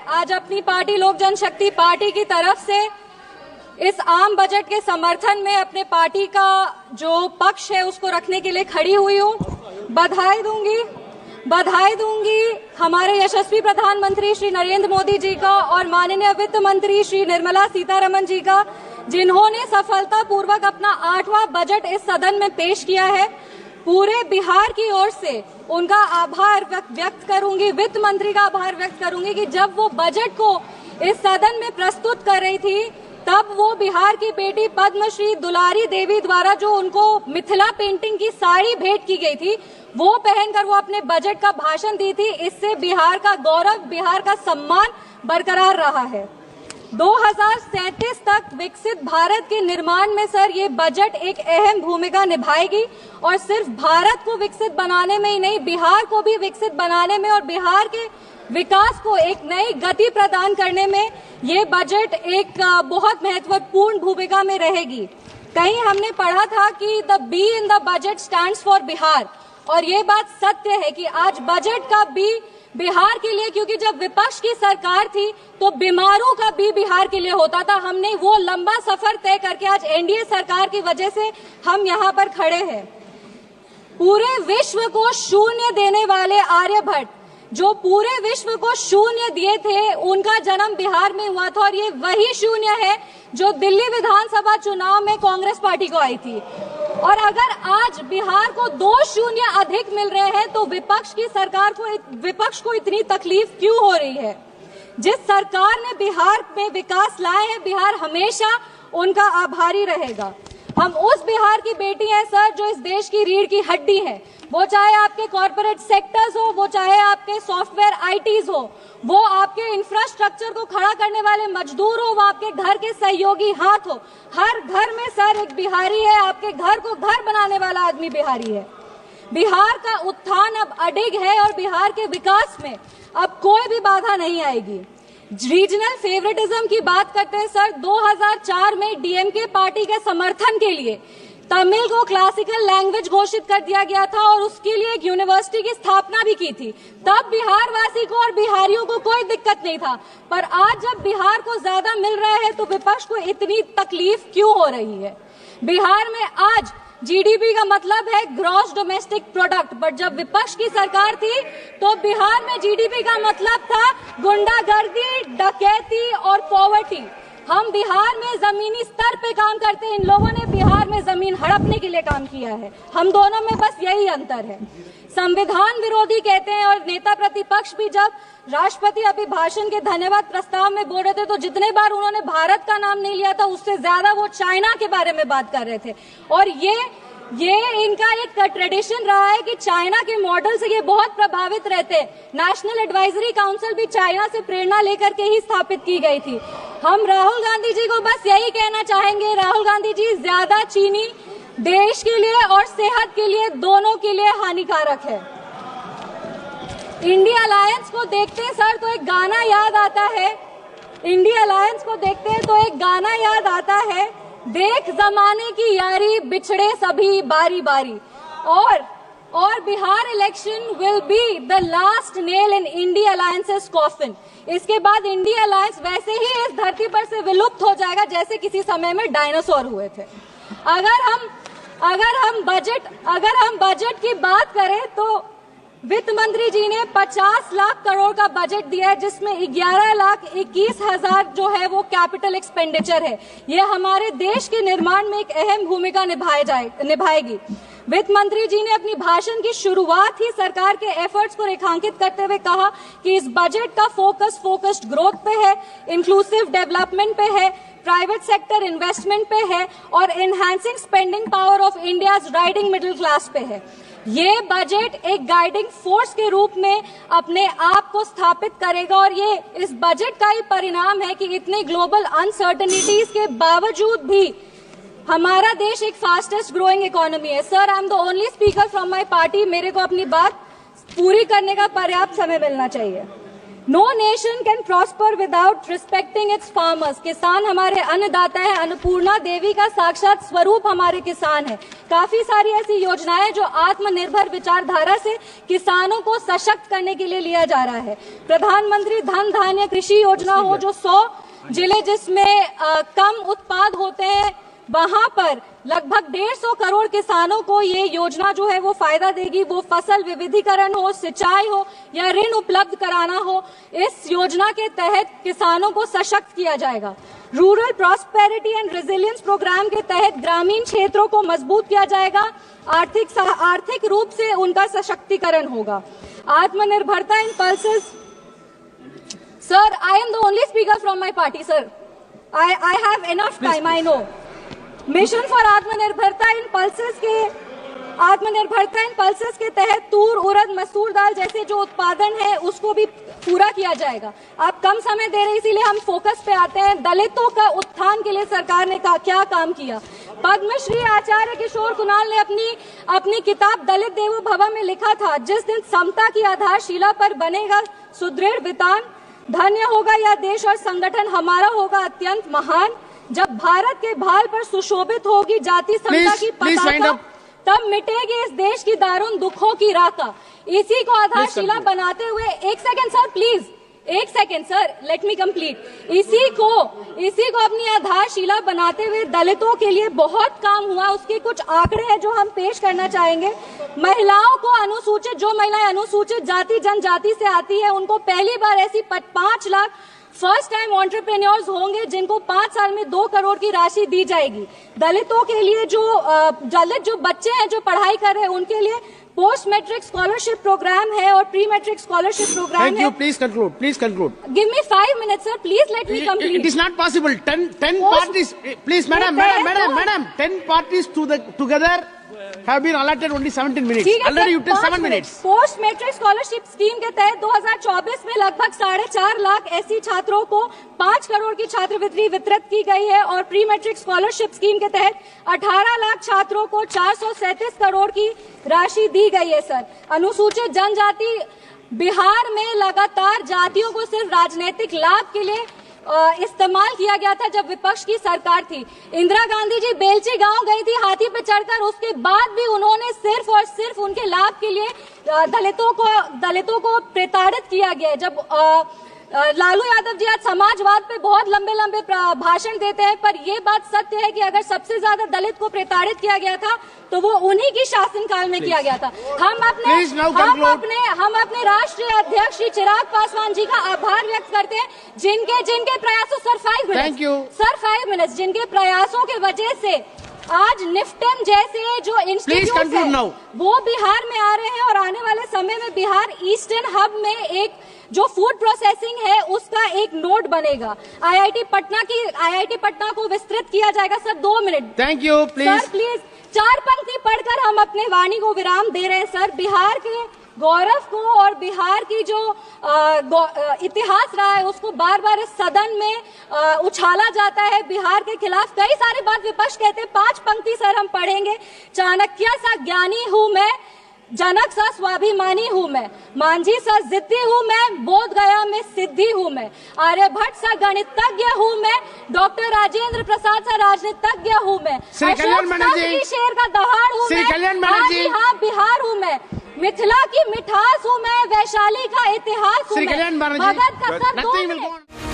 आज अपनी पार्टी लोक जनशक्ति पार्टी की तरफ से इस आम बजट के समर्थन में अपने पार्टी का जो पक्ष है उसको रखने के लिए खड़ी हुई हूँ। बधाई दूंगी हमारे यशस्वी प्रधानमंत्री श्री नरेंद्र मोदी जी का और माननीय वित्त मंत्री श्री निर्मला सीतारमण जी का, जिन्होंने सफलतापूर्वक अपना 8वां बजट इस सदन में पेश किया है। पूरे बिहार की ओर से उनका आभार व्यक्त करूंगी, वित्त मंत्री का आभार व्यक्त करूंगी कि जब वो बजट को इस सदन में प्रस्तुत कर रही थी तब वो बिहार की बेटी पद्मश्री दुलारी देवी द्वारा जो उनको मिथिला पेंटिंग की साड़ी भेंट की गई थी वो पहनकर वो अपने बजट का भाषण दी थी। इससे बिहार का गौरव, बिहार का सम्मान बरकरार रहा है। 2037 तक विकसित भारत के निर्माण में सर ये बजट एक अहम भूमिका निभाएगी और सिर्फ भारत को विकसित बनाने में ही नहीं, बिहार को भी विकसित बनाने में और बिहार के विकास को एक नई गति प्रदान करने में ये बजट एक बहुत महत्वपूर्ण भूमिका में रहेगी। कहीं हमने पढ़ा था कि the be in the budget stands for Bihar, और ये बात सत्य है कि आज बजट का बी बिहार के लिए, क्योंकि जब विपक्ष की सरकार थी तो बीमारों का बी बिहार के लिए होता था। हमने वो लंबा सफर तय करके आज एनडीए सरकार की वजह से हम यहाँ पर खड़े हैं। पूरे विश्व को शून्य देने वाले आर्यभट्ट, जो पूरे विश्व को शून्य दिए थे, उनका जन्म बिहार में हुआ था और ये वही शून्य है जो दिल्ली विधानसभा चुनाव में कांग्रेस पार्टी को आई थी। और अगर आज बिहार को 2 शून्य अधिक मिल रहे हैं तो विपक्ष को इतनी तकलीफ क्यों हो रही है? जिस सरकार ने बिहार में विकास लाए हैं, बिहार हमेशा उनका आभारी रहेगा। हम उस बिहार की बेटी हैं सर जो इस देश की रीढ़ की हड्डी है। वो चाहे आपके कॉर्पोरेट सेक्टर्स हो, वो चाहे आपके सॉफ्टवेयर आईटीज हो, वो आपके इंफ्रास्ट्रक्चर को खड़ा करने वाले मजदूर हो, वो आपके घर के सहयोगी हाथ हो। हर घर में सर एक बिहारी है, आपके घर को घर बनाने वाला आदमी बिहारी है। बिहार का उत्थान अब अडिग है और बिहार के विकास में अब कोई भी बाधा नहीं आएगी। रीजनल फेवरेटिज्म की बात करते हैं सर, 2004 में डीएमके पार्टी के समर्थन के लिए तमिल को क्लासिकल लैंग्वेज घोषित कर दिया गया था और उसके लिए एक यूनिवर्सिटी की स्थापना भी की थी। तब बिहार वासी को और बिहारियों को कोई दिक्कत नहीं था, पर आज जब बिहार को ज्यादा मिल रहा है तो विपक्ष को इतनी तकलीफ क्यों हो रही है? बिहार में आज जीडीपी का मतलब है ग्रॉस डोमेस्टिक प्रोडक्ट, बट जब विपक्ष की सरकार थी तो बिहार में जीडीपी का मतलब था गुंडागर्दी, डकैती और पॉवर्टी। हम बिहार में जमीनी स्तर पे काम करते हैं, इन लोगों ने बिहार में जमीन हड़पने के लिए काम किया है। हम दोनों में बस यही अंतर है। संविधान विरोधी कहते हैं और नेता प्रतिपक्ष भी जब राष्ट्रपति अभिभाषण के धन्यवाद प्रस्ताव में बोल रहे थे तो जितने बार उन्होंने भारत का नाम नहीं लिया था उससे ज्यादा वो चाइना के बारे में बात कर रहे थे। और ये इनका एक ट्रेडिशन रहा है कि चाइना के मॉडल से ये बहुत प्रभावित रहते हैं। नेशनल एडवाइजरी काउंसिल भी चाइना से प्रेरणा लेकर के ही स्थापित की गई थी। हम राहुल गांधी जी को बस यही कहना चाहेंगे, राहुल गांधी जी, ज्यादा चीनी देश के लिए और सेहत के लिए, दोनों के लिए हानिकारक है। इंडिया अलायंस को देखते हैं सर तो एक गाना याद आता है, इंडिया अलायंस को देखते हैं तो एक गाना याद आता है, देख जमाने की यारी बिछड़े सभी बारी बारी। और Bihar election will be the last nail in India alliances coffin. इसके बाद इंडिया अलायंस वैसे ही इस धरती पर से विलुप्त हो जाएगा जैसे किसी समय में डायनासोर हुए थे। अगर हम बजट की बात करें तो वित्त मंत्री जी ने 50 लाख करोड़ का बजट दिया है, जिसमें 11,21,000 जो है वो कैपिटल एक्सपेंडिचर है। ये हमारे देश के निर्माण में एक अहम भूमिका निभाएगी। वित्त मंत्री जी ने अपनी भाषण की शुरुआत ही सरकार के एफर्ट्स को रेखांकित करते हुए कहा कि इस बजट का फोकस्ड ग्रोथ पे है, इंक्लूसिव डेवलपमेंट पे है, प्राइवेट सेक्टर इन्वेस्टमेंट पे है और enhancing spending power of India's riding middle class पे है। ये बजट एक गाइडिंग फोर्स के रूप में अपने आप को स्थापित करेगा और ये इस बजट का ही परिणाम है कि इतने ग्लोबल अनसर्टेनिटीज के बावजूद भी हमारा देश एक फास्टेस्ट ग्रोइंग इकोनॉमी है। Sir, I am the only speaker from my party, मेरे को अपनी बात पूरी करने का पर्याप्त समय मिलना चाहिए। No nation can prosper without respecting its farmers. किसान हमारे अन्नदाता है, अन्नपूर्णा देवी का साक्षात स्वरूप हमारे किसान है। काफी सारी ऐसी योजनाएं जो आत्मनिर्भर विचारधारा से किसानों को सशक्त करने के लिए लिया जा रहा है। प्रधानमंत्री धन धान्य कृषि योजना हो, जो 100 जिले जिसमें कम उत्पाद होते हैं वहां पर लगभग 150 करोड़ किसानों को ये योजना जो है वो फायदा देगी। वो फसल विविधीकरण हो, सिंचाई हो या ऋण उपलब्ध कराना हो, इस योजना के तहत किसानों को सशक्त किया जाएगा। Rural prosperity and resilience program के तहत ग्रामीण क्षेत्रों को मजबूत किया जाएगा। आर्थिक रूप से उनका सशक्तिकरण होगा। आत्मनिर्भरता in pulses. Sir, I am the only speaker from my party, sir. I have enough time, I know. Mission for आत्मनिर्भरता इन पल्सेस के तहत तूर, उड़द, मसूर दाल जैसे जो उत्पादन है उसको भी पूरा किया जाएगा। आप कम समय दे रहे इसीलिए हम फोकस पे आते हैं। दलितों का उत्थान के लिए सरकार ने क्या काम किया। पद्मश्री आचार्य किशोर कुणाल ने अपनी किताब दलित देवो भव में लिखा था, जिस दिन समता की आधारशिला पर बनेगा सुदृढ़ वितान, धन्य होगा यह देश और संगठन हमारा होगा अत्यंत महान। जब भारत के भाल पर सुशोभित होगी जाति समता की पताका, तब मिटेगी इस देश की दारुण दुखों की राका। इसी को आधारशिला बनाते हुए, एक सेकंड सर प्लीज, एक second sir, let me complete. इसी को अपनी आधारशिला बनाते हुए दलितों के लिए बहुत काम हुआ। उसके कुछ आंकड़े हैं जो हम पेश करना चाहेंगे। महिलाओं को अनुसूचित, जो महिलाएं अनुसूचित जाति जनजाति से आती है, उनको पहली बार ऐसी 5 लाख फर्स्ट टाइम एंटरप्रेन्योर्स होंगे जिनको 5 साल में 2 करोड़ की राशि दी जाएगी। दलितों के लिए जो बच्चे हैं जो पढ़ाई कर रहे हैं उनके लिए पोस्ट मैट्रिक स्कॉलरशिप प्रोग्राम है और प्री मैट्रिक स्कॉलरशिप प्रोग्राम है। Thank you. Please conclude. Please conclude. Give me 5 minutes, sir. Please let me complete. It is not possible. 10 parties. Please, madam. 10 parties together have been allotted only 17 minutes. Already you took 7 minutes. Post matric scholarship scheme के तहत 2024 में लगभग 4.5 लाख ऐसी छात्रों को 5 करोड़ की छात्रवृत्ति वितरित की गई है और प्री मैट्रिक स्कॉलरशिप स्कीम के तहत 18 लाख छात्रों को 437 करोड़ की राशि दी गई है। सर, अनुसूचित जनजाति बिहार में लगातार जातियों को सिर्फ राजनीतिक लाभ के लिए इस्तेमाल किया गया था जब विपक्ष की सरकार थी। इंदिरा गांधी जी बेलची गांव गई थी हाथी पे चढ़कर, उसके बाद भी उन्होंने सिर्फ और सिर्फ उनके लाभ के लिए दलितों को प्रताड़ित किया गया। जब लालू यादव जी आज समाजवाद पे बहुत लंबे भाषण देते हैं, पर ये बात सत्य है कि अगर सबसे ज्यादा दलित को प्रताड़ित किया गया था तो वो उन्हीं की शासनकाल में किया गया था। हम अपने राष्ट्रीय अध्यक्ष श्री चिराग पासवान जी का आभार व्यक्त करते हैं, जिनके प्रयासों, सर 5 मिनट्स, जिनके प्रयासों के वजह से आज निफ्टन जैसे जो इंस्टीट्यूट है वो बिहार में आ रहे हैं और आने वाले समय में बिहार ईस्टर्न हब में एक जो फूड प्रोसेसिंग है उसका एक नोड बनेगा। आईआईटी पटना को विस्तृत किया जाएगा। Sir 2 minute. Thank you. Please sir please 4 पंक्ति पढ़कर हम अपने वाणी को विराम दे रहे हैं। सर, बिहार के गौरव को और बिहार की जो इतिहास रहा है उसको बार बार इस सदन में उछाला जाता है। बिहार के खिलाफ कई सारी बात विपक्ष कहते हैं। 5 पंक्ति सर हम पढ़ेंगे। चाणक्य सा ज्ञानी हूँ मैं, जनक सा स्वाभिमानी हूँ मैं, मांझी सा जिद्दी हूँ मैं, बोध गया में सिद्धि हूँ मैं, आर्यभट्ट सा गणितज्ञ हूँ मैं, डॉक्टर राजेंद्र प्रसाद सा राजनीतिज्ञ हूँ मैं, अशोक शेर का दहाड़ हूँ मैं, हाँ बिहार हूँ मैं, मिथिला की मिठास हूँ मैं, वैशाली का इतिहास हूँ मैं, भगत का सर 2 मिनट।